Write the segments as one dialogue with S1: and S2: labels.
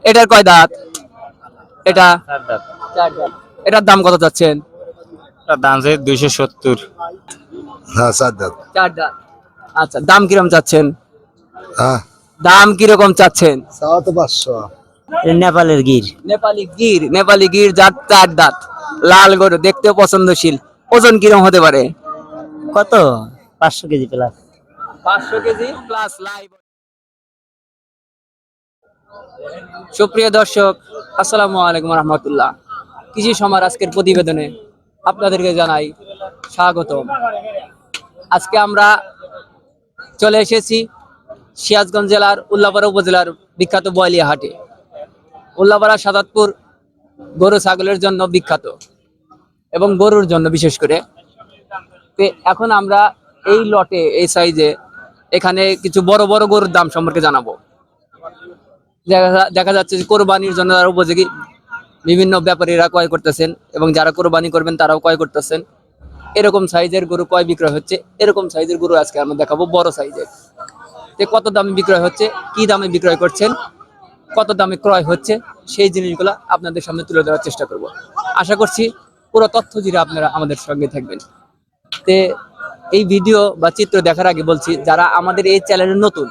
S1: এটার কয় দাঁত? এটা
S2: চার দাঁত।
S1: চার দাঁত। এটার দাম কত চাচ্ছেন?
S2: তার দাম আছে 270।
S3: হ্যাঁ, চার দাঁত।
S1: চার দাঁত। আচ্ছা, দাম কিরকম চাচ্ছেন?
S3: হ্যাঁ,
S1: দাম কিরকম চাচ্ছেন?
S3: চাওয়া তো 500।
S2: নেপালের গির।
S1: নেপালি গির জাত, চার দাঁত, লাল গরু, দেখতেও পছন্দশীল। ওজন কিরকম হতে পারে?
S2: কত? 500 KG plus.
S1: 500 KG plus live. সুপ্রিয় দর্শক, আসসালামু আলাইকুম রহমতুল্লাহ। কৃষি সমার আজকের প্রতিবেদনে আপনাদেরকে জানাই স্বাগতম। আজকে আমরা চলে এসেছি সিরাজগঞ্জ জেলার উল্লাপাড়া উপজেলার বিখ্যাত বয়লিয়া হাটে। উল্লাপাড়া সাদাতপুর গরু ছাগলের জন্য বিখ্যাত এবং গরুর জন্য বিশেষ করে। তো এখন আমরা এই লটে, এই সাইজে এখানে কিছু বড় বড় গরুর দাম সম্পর্কে জানাবো। দেখা যাচ্ছে যে কোরবানির জন্য তারা উপযোগী বিভিন্ন ব্যাপারীরা ক্রয় করতেছেন এবং যারা কোরবানি করবেন তারাও ক্রয় করতেছেন। এরকম সাইজের গরু ক্রয় বিক্রয় হচ্ছে। এরকম সাইজের গরু আজকে আমরা দেখাবো, বড় সাইজের। কত দামে বিক্রয় হচ্ছে, কি দামে বিক্রয় করছেন, কত দামে ক্রয় হচ্ছে, সেই জিনিসগুলো আপনাদের সামনে তুলে ধরার চেষ্টা করব। আশা করছি পুরো তথ্য জুড়ে আপনারা আমাদের সঙ্গে থাকবেন। তে এই ভিডিও বা চিত্র দেখার আগে বলছি, যারা আমাদের এই চ্যানেলে নতুন,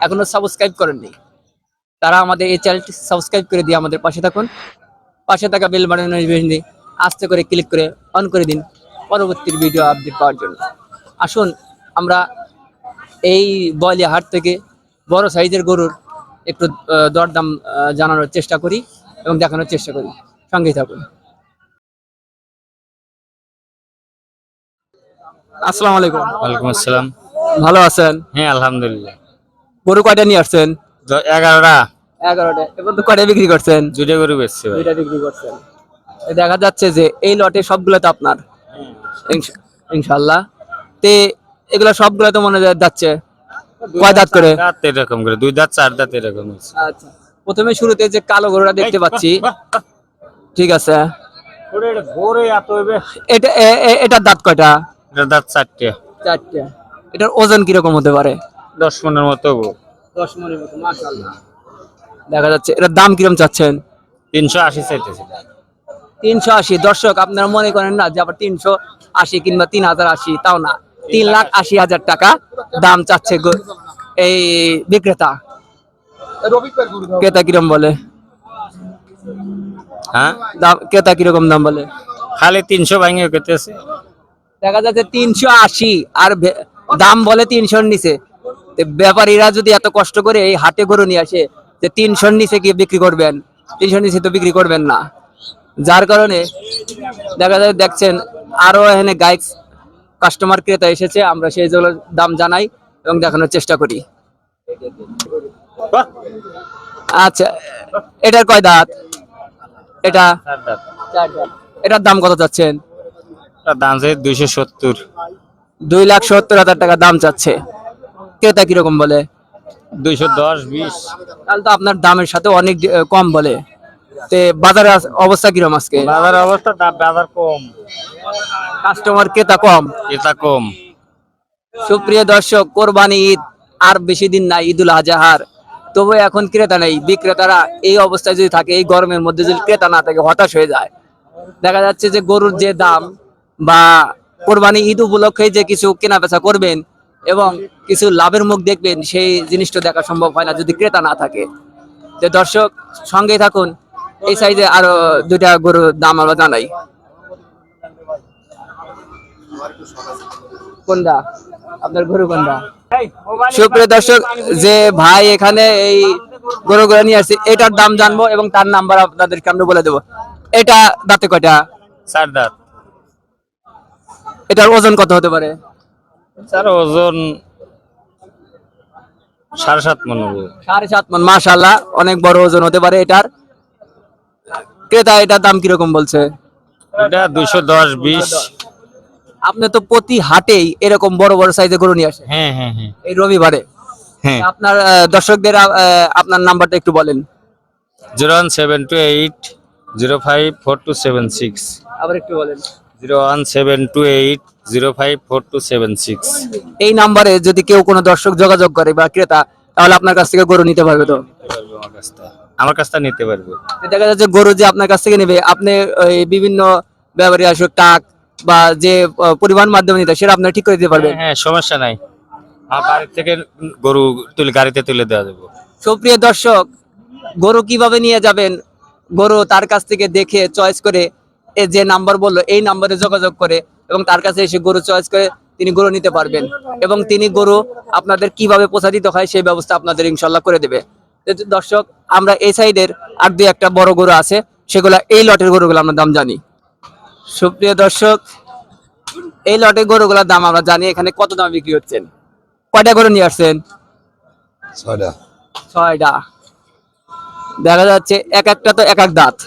S1: এখনো সাবস্ক্রাইব করেননি, তারা আমাদের এই চ্যানেলটি সাবস্ক্রাইব করে দিয়ে আমাদের পাশে থাকুন। পাশে থাকা বেল বাটনে আস্তে করে ক্লিক করে অন করে দিন পরবর্তী ভিডিও আপডেট পাওয়ার জন্য। আসুন আমরা এই বয়লিয়া হাট থেকে বড় সাইজের গরুর একটু দরদাম জানানোর চেষ্টা করি এবং দেখানোর চেষ্টা করি। সঙ্গেই থাকুন। আসসালামু আলাইকুম।
S2: ওয়ালাইকুম আসসালাম।
S1: ভালো আছেন?
S2: হ্যাঁ, আলহামদুলিল্লাহ।
S1: গরু কয়টা নিয়ে আসছেন?
S2: 11টা।
S1: 11টা। এবার তো কয়টা বিক্রি করছেন?
S2: দুইটা গরু বেচছি ভাই।
S1: দুইটা বিক্রি করছেন। দেখা যাচ্ছে যে এই লটে সবগুলো তো আপনার, ইনশাআল্লাহ। তে এগুলা সবগুলো তো মনে যাচ্ছে কয় দাঁত করে?
S2: দাঁত এরকম করে, 2 দাঁত 4 দাঁত এরকম আছে।
S1: আচ্ছা, প্রথমে শুরুতে যে কালো গরুটা দেখতে পাচ্ছি, ঠিক আছে, এটা এটার দাঁত কয়টা?
S2: এটার দাঁত 4টে।
S1: চারটে। এটার ওজন কিরকম হতে পারে?
S2: 10 মনের মতো হবো।
S1: 10 মনের মতো, মাশাআল্লাহ। দেখা যাচ্ছে এটার দাম কিরকম চাচ্ছেন?
S2: 380 চাইতেছে।
S1: 380। দর্শক, আপনারা মনে করেন না যে আবার 380 কিংবা 3080, তাও না, 3,80,000 টাকা দাম চাচ্ছে এই বিক্রেতা। ক্রেতা কিরকম বলে?
S2: হ্যাঁ,
S1: ক্রেতা কিরকম দাম বলে?
S2: খালি 300 ভাঙে করতেছে।
S1: দেখা যাচ্ছে 380 আর দাম বলে 300-র নিচে। ব্যাপারীরা যদি এত কষ্ট করে এই হাটে গরু নিয়ে আসে, যে 300-র নিচে কি বিক্রি করবেন? 300-র নিচে তো বিক্রি করবেন না। যার কারণে দেখা যায়, দেখছেন আরো এখানে গাইড কাস্টমার ক্রেতা এসেছে, আমরা সেই দাম জানাই এবং দেখানোর চেষ্টা করি। আচ্ছা, এটার কয় দাঁত? এটা
S2: 4 দাঁত।
S1: চার দাঁত। এটার দাম কত চাচ্ছেন?
S2: তার দাম আছে 270।
S1: 2,70,000 টাকা দাম চাচ্ছে। ক্রেতা কিরকম বলে?
S2: 210, 20।
S1: তাহলে তো আপনার দামের সাথে অনেক কম বলে। তে বাজারের অবস্থা কিরকম আজকে?
S2: বাজার অবস্থা, বাজার কম,
S1: কাস্টমার ক্রেতা কম।
S2: এটা কম।
S1: সুপ্রিয় দর্শক, কোরবানি ঈদ আর বেশি দিন নাই, ঈদুল আজহার। তবু এখন ক্রেতা নেই। বিক্রেতারা এই অবস্থায় যদি থাকে, এই গরমের মধ্যে যদি ক্রেতা না থাকে, হতাশ হয়ে যায়। দেখা যাচ্ছে যে গরুর যে দাম বা কোরবানি ঈদ উপলক্ষে যে কিছু কেনা বেচা করবেন এবং কিছু লাভের মুখ দেখবেন, সেই জিনিসটা দেখা সম্ভব হয় না যদি ক্রেতা না থাকে। যে দর্শক, সঙ্গেই থাকুন। এই সাইজে আরো দুইটা গরুর দাম আমরা জানাই। কোনটা আপনার গরু? কোনটা? সুপ্রিয় দর্শক, যে ভাই এখানে এই গরুগুলো নিয়ে আসছে, এটার দাম জানবো এবং তার নাম্বার আপনাদেরকে আমরা বলে দেবো। এটা দাঁতে কয়টা?
S2: 4 দাঁত।
S1: এটার ওজন কত হতে পারে?
S2: তার ওজন 7.5 মন হবে।
S1: 7.5 মন। মাশাআল্লাহ, অনেক বড় ওজন হতে পারে এটার। ক্রেতা এটার দাম কিরকম বলছে?
S2: এটা 210, 20।
S1: আপনি তো প্রতি হাটেই এরকম বড় বড় সাইজের গরু নিয়ে আসেন।
S2: হ্যাঁ হ্যাঁ হ্যাঁ
S1: এই রবিবারে
S2: হ্যাঁ।
S1: আপনার দর্শকদের আপনার নাম্বারটা একটু বলেন।
S2: 01728 054276।
S1: আবার একটু বলেন।
S2: 01728 054276।
S1: এই নাম্বারে যদি কেউ কোনো দর্শক যোগাযোগ করে বা ক্রেতা, তাহলে আপনার কাছ থেকে গরু নিতে পারবে তো?
S2: আমার কাছ থেকে নিতে পারবে।
S1: দেখা যাচ্ছে গরু যে আপনার কাছ থেকে নেবে, আপনি ওই বিভিন্ন ব্যাপারী আসুক টাক বা যে পরিবহন মাধ্যমে নিতে সেটা আপনার ঠিক করে দিতে পারবেন।
S2: হ্যাঁ, সমস্যা নাই, আমার বাড়ি থেকে গরু গাড়িতে তুলে দেওয়া যাবে।
S1: সুপ্রিয় দর্শক, গরু কিভাবে নিয়ে যাবেন, গরু তার কাছ থেকে দেখে চয়েস করে যে নাম্বার বললো এই নাম্বারে যোগাযোগ করে এবং তার কাছে এসে গরু চয়েস করে তিনি গরু নিতে পারবেন এবং তিনি গরু আপনাদের কিভাবে পৌঁছা দিতে হয় সেই ব্যবস্থা আপনাদের ইনশাল্লাহ করে দেবে। তো দর্শক, আমরা এই সাইডের আর দুই একটা বড় গরু আছে, সেগুলা এই লটের গরুগুলো আমরা দাম জানি। সুপ্রিয় দর্শক, এই লটের গরুগুলোর দাম আমরা জানি এখানে কত দামে বিক্রি হচ্ছেন। কয়টা গরু নিয়ে আসছেন?
S3: 6টা।
S1: 6টা। দেখা যাচ্ছে এক একটা তো এক এক দাঁত।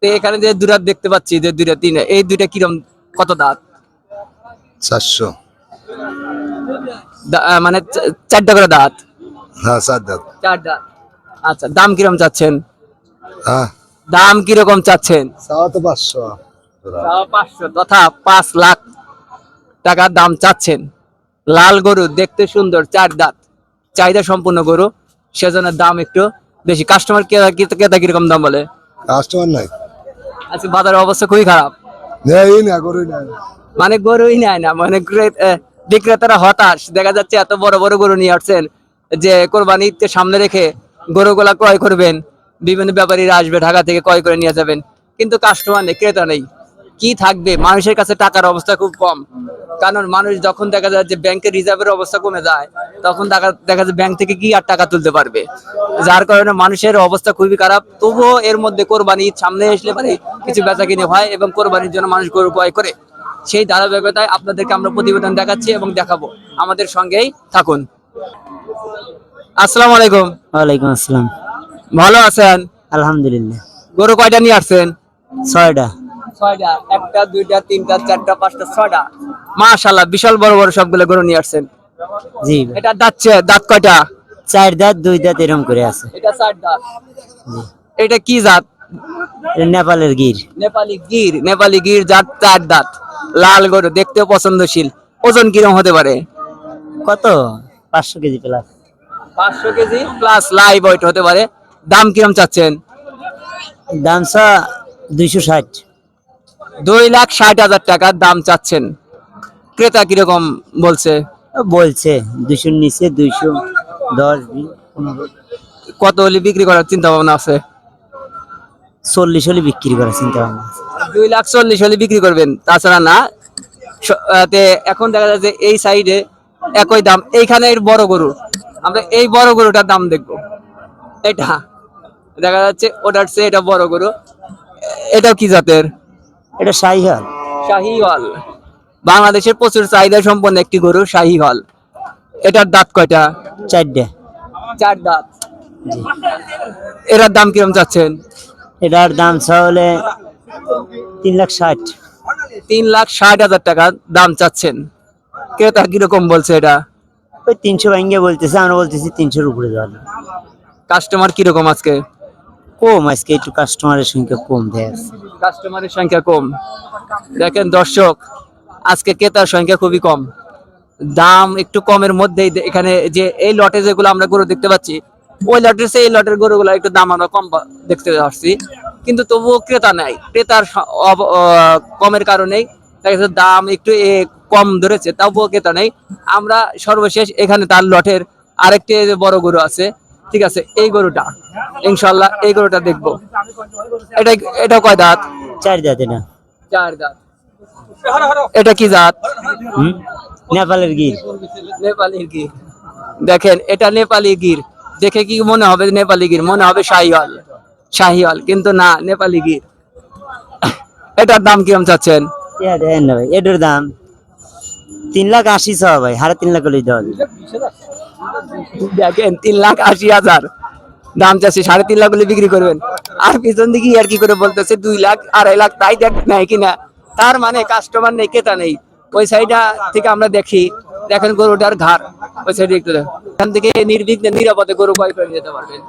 S1: তো এখানে যে দুই দাঁত দেখতে পাচ্ছি, যে দুইটা তিনটা, এই দুইটা কিরম কত দাঁত?
S3: 400।
S1: মানে 4টা করে দাঁত।
S3: হ্যাঁ 4 দাঁত।
S1: 4 দাঁত। আচ্ছা, দাম কিরম চাচ্ছেন?
S3: হ্যাঁ
S1: দাম কিরকম চাচ্ছেন?
S3: চাওয়া তো 500।
S1: 500 তথা 5 লাখ টাকা দাম চাচ্ছেন। লাল গরু, দেখতে সুন্দর, 4 দাঁত, চাহিদা সম্পূর্ণ গরু, সেজন্য দাম একটু বেশি। কাস্টমার ক্রেতা কিরকম দাম বলে?
S3: কাস্টমার নাই।
S1: আজকে বাজারের অবস্থা খুবই খারাপ,
S3: নেই না, গরুই নাই।
S1: মানে গরুই নেয় না, মানে বিক্রেতারা হতাশ। দেখা যাচ্ছে এত বড় বড় গরু নিয়ে আসছেন যে কোরবানি ঈদকে সামনে রেখে গরুগুলা ক্রয় করবেন, বিভিন্ন ব্যাপারীরা আসবে ঢাকা থেকে ক্রয় করে নিয়ে যাবেন, কিন্তু কাস্টমার নেই, ক্রেতা নেই। কি থাকবে? মানুষের কাছে টাকার অবস্থা খুব কম, কারণ মানুষ যখন দেখা যায় যে ব্যাংকের রিজার্ভের অবস্থা কমে যায়, তখন দেখা যায় ব্যাংক থেকে কি আর টাকা তুলতে পারবে, যার কারণে মানুষের অবস্থা খুবই খারাপ। তবুও এর মধ্যে কোরবানি ঈদ সামনে আসলে পারে কিছু বেচা কিনে হয় এবং কোরবানির জন্য মানুষ গরু ক্রয় করে। সেই ধারাবাহিকতায় আপনাদেরকে আমরা প্রতিবেদন দেখাচ্ছি এবং দেখাবো, আমাদের সঙ্গেই থাকুন। আসসালামু আলাইকুম।
S4: ওয়ালাইকুম আসসালাম।
S1: ভালো আছেন?
S4: আলহামদুলিল্লাহ।
S1: গরু কয়টা নিয়ে আসছেন?
S4: 6টা।
S1: 6টা। একটা, দুইটা, তিনটা, চারটা, পাঁচটা, 6টা। মাশাআল্লাহ, বিশাল বড় বড় সবগুলো গরু নিয়ে আসছেন।
S4: জি।
S1: এটা দাঁত কয়টা?
S4: 4 দাঁত 2 দাঁত এরকম করে আছে।
S1: এটা 4 দাঁত। এটা কি জাত?
S4: এটা নেপালের গির।
S1: নেপালি গির জাত, 4 দাঁত, লাল গরু, দেখতেও পছন্দশীল। ওজন কিরকম হতে পারে?
S4: কত? 500 KG plus.
S1: 500 KG plus live weight হতে পারে। দাম কিরকম চাচ্ছেন?
S4: দাম 260।
S1: 2,60,000 টাকা দাম চাচ্ছেন। ক্রেতা কিরকম বলছে?
S4: বলছে 200 নিচে, 210, 20, 15,
S1: কত হলে বিক্রি করার চিন্তা ভাবনা আছে?
S4: 40 হলে বিক্রি করার চিন্তা ভাবনা আছে।
S1: 2,40,000 হলে বিক্রি করবেন, তাছাড়া না। এখন দেখা যাচ্ছে এই সাইডে একই দাম। এইখানে এর বড় গরু, আমরা এই বড় গরুটার দাম দেখবো। এটা দেখা যাচ্ছে ওটার চেয়ে এটা বড় গরু। এটাও কি জাতের?
S4: এটা শাহিওয়াল।
S1: শাহিওয়াল। বাংলাদেশের প্রচুর চাহিদা সম্পন্ন একটি গরু, শাহিওয়াল। এটার দাঁত কয়টা?
S4: 4টা।
S1: 4 দাঁত।
S4: জি।
S1: এটার দাম কিরকম চাচ্ছেন?
S4: এটার দাম হলে 360,000।
S1: 3,60,000 টাকা দাম চাচ্ছেন। ক্রেতা কিরকম বলছে? এটা
S4: ওই 300 ভাঙ্গে বলতেছে, আমরা বলতেছি 300-র উপরে যাবে।
S1: কাস্টমার কিরকম আজকে?
S4: কম, আজকে একটু কাস্টমারের সংখ্যা কম দেয়।
S1: কাস্টমারের সংখ্যা কম। দেখেন দর্শক, আজকে ক্রেতার সংখ্যা খুবই কম, দাম একটু কমের মধ্যেই। এখানে যে এই লটে যেগুলো আমরা গরু দেখতে পাচ্ছি, ওই লটের চেয়ে এই লটের গরুগুলো একটু দাম আমরা কম দেখতে পাচ্ছি, কিন্তু তবুও ক্রেতা নাই। ক্রেতার কমের কারণেই দেখা যাচ্ছে দাম একটু কম ধরেছে, তবুও ক্রেতা নেই। আমরা সর্বশেষ এখানে তার লটের আরেকটি যে বড় গরু আছে, ঠিক আছে, এই গরুটা ইনশাল্লাহ, এই গরুটা দেখবো। এটা কয় দাঁত?
S4: 4 দাঁত। এটা
S1: 4 দাঁত। এটা কি জাত?
S4: নেপালের গির।
S1: নেপালি গির। দেখেন, এটা নেপালি গির। দেখে কি মনে হবে? নেপালি গির মনে হবে শাহিওয়াল, কিন্তু না, নেপালি গির। এটার দাম কিরম চাচ্ছেন?
S4: দেন না ভাই, এটার দাম 380,000 চাওয়া ভাই, 3.5 লাখ হলেই দেওয়া যাবে।
S1: দেখেন, 3,80,000 দাম চাচ্ছে, 3.5 লাখ হলে বিক্রি করবেন। আর পিছন দিকে আর কি করে বলতেছে 2 লাখ, 2.5 লাখ, তাই দেখ নাই কিনা। তার মানে কাস্টমার নেই, ক্রেতা নেই। ওই সাইডটা থেকে আমরা দেখি, দেখেন গরুটার ঘাড় ওই সাইডে একটু এখান থেকে নির্বিঘ্নে নিরাপদে গরু ক্রয় করে যেতে পারবেন।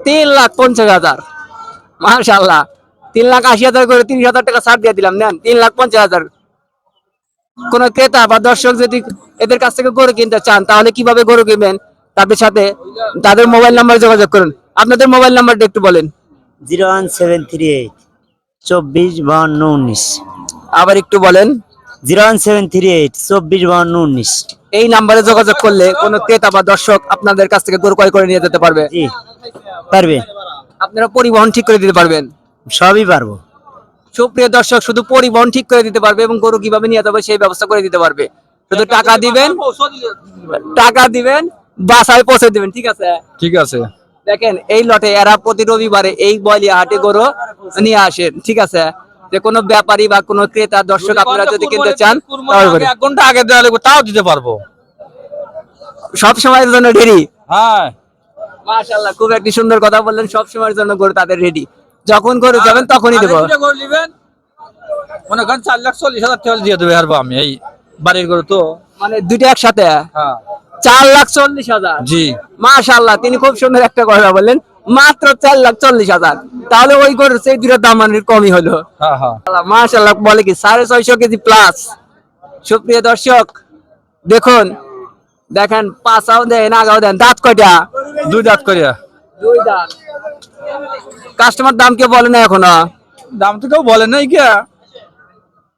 S1: 3,50,000। মাশাআল্লাহ, 3,80,000 করে 30,000 টাকা ছাড় দিয়ে দিলাম। নেন, 3,50,000। কোন ক্রেতা বা দর্শক যদি এদের কাছ থেকে গরু কিনতে চান, তাহলে কিভাবে গরু কিনবেন? তাদের সাথে তাদের মোবাইল নাম্বার যোগাযোগ করুন। আপনাদের মোবাইল নাম্বারটা একটু বলেন।
S4: 01738 245219।
S1: আবার একটু বলেন।
S4: 01738 245219।
S1: এই নাম্বারে যোগাযোগ করলে কোনো ক্রেতা বা দর্শক আপনাদের কাছ থেকে গরু ক্রয় করে নিয়ে যেতে পারবে।
S4: জি পারবে,
S1: আপনারা পরিবহন ঠিক করে দিতে পারবেন।
S4: সবই পারবো।
S1: সুপ্রিয় দর্শক, শুধু পরিবহন ঠিক করে দিতে পারবে এবং গরু কিভাবে নিয়ে যাবে সেই ব্যবস্থা করে দিতে পারবে। শুধু টাকা দিবেন বাসায় পৌঁছে দিবেন। ঠিক আছে,
S2: ঠিক আছে।
S1: দেখেন এই লটে এরা প্রতি রবিবারে এই বলিয়া হাটে গরু নিয়ে আসেন। ঠিক আছে, যে কোনো ব্যাপারী বা কোনো ক্রেতা দর্শক আপনারা যদি কিনতে চান তাহলে করে।
S2: 1 ঘন্টা আগে দেওয়া লাগবে, তাও দিতে পারবো।
S1: সব সময়ের জন্য রেডি।
S2: হ্যাঁ,
S1: মাশাআল্লাহ, খুব একটি সুন্দর কথা বললেন। সব সময়ের জন্য গরু তাদের রেডি, যখন গরু যাবেন তখনই দেবো।
S2: মনে করেন 4,40,000 টাকা দিয়ে দেবে হারবো আমি, এই বাড়ির গরু তো।
S1: মানে দুইটা একসাথে
S2: হ্যাঁ
S1: 4,40,000।
S2: জি।
S1: মাশাআল্লাহ, তিনি খুব সুন্দর একটা কথা বললেন, মাত্র 4,40,000। তাহলে ওই গরুর সেই দুটো দাম মানে কমই হলো।
S2: হ্যাঁ হ্যাঁ।
S1: মাশাআল্লাহ, বলে কি 650 কেজি প্লাস। সুপ্রিয় দর্শক দেখুন, দেখেন পাঁচাও দেন আগাও দেন। দাঁত কয়টা?
S2: 2 দাঁত করিয়া।
S1: 2 দাঁত। কাস্টমার দাম কে বলে না এখনো?
S2: দাম তো কেউ বলে নাই কে।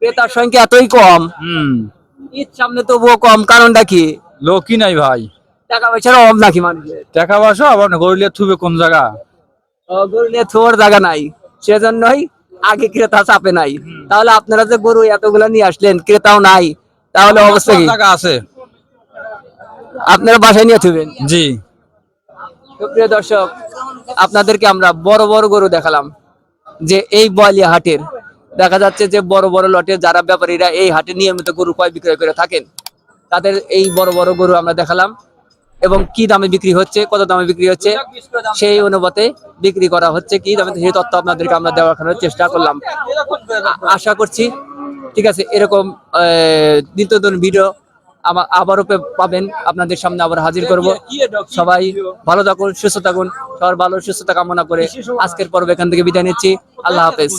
S1: ক্রেতার সংখ্যা এতই কম। ঈদ সামনে তবুও কম, কারণটা কি?
S2: লোকই নাই ভাই,
S1: টাকা পয়সার অভাব নাকি মানুষের?
S2: টাকা পয়সা আবার না, গরু লিয়ে থুবে কোন জায়গা।
S1: গরু নিয়ে থোয়ার জায়গা নাই, সেজন্যই আগে ক্রেতা চাপে নাই। তাহলে আপনারা যে গরু এতগুলা নিয়ে আসলেন, ক্রেতাও নাই, তাহলে অবস্থা কি?
S2: জায়গা আছে।
S1: আপনারা বাসায় নিয়ে থুবেন।
S2: জি।
S1: সুপ্রিয় দর্শক, আপনাদেরকে আমরা বড় বড় গরু দেখালাম, যে এই বলিয়া হাটের দেখা যাচ্ছে যে বড় বড় লটে যারা ব্যাপারীরা এই হাটে নিয়মিত গরু ক্রয় বিক্রয় করে থাকেন, তাদের এই বড় বড় গরু আমরা দেখালাম এবং কি দামে বিক্রি হচ্ছে, কত দামে বিক্রি হচ্ছে, সেই অনুপাতে বিক্রি করা হচ্ছে কি দামে, সেই তথ্য আপনাদেরকে আমরা দেওয়ার চেষ্টা করলাম। আশা করছি ঠিক আছে, এরকম নিত্য নতুন ভিডিও আবারও পাবেন, আপনাদের সামনে আবার হাজির করব। সবাই ভালো থাকুন, সুস্থ থাকুন, সবার ভালো সুস্থতা কামনা করে আজকের পর্ব এখান থেকে বিদায় নিচ্ছি। আল্লাহ হাফেজ।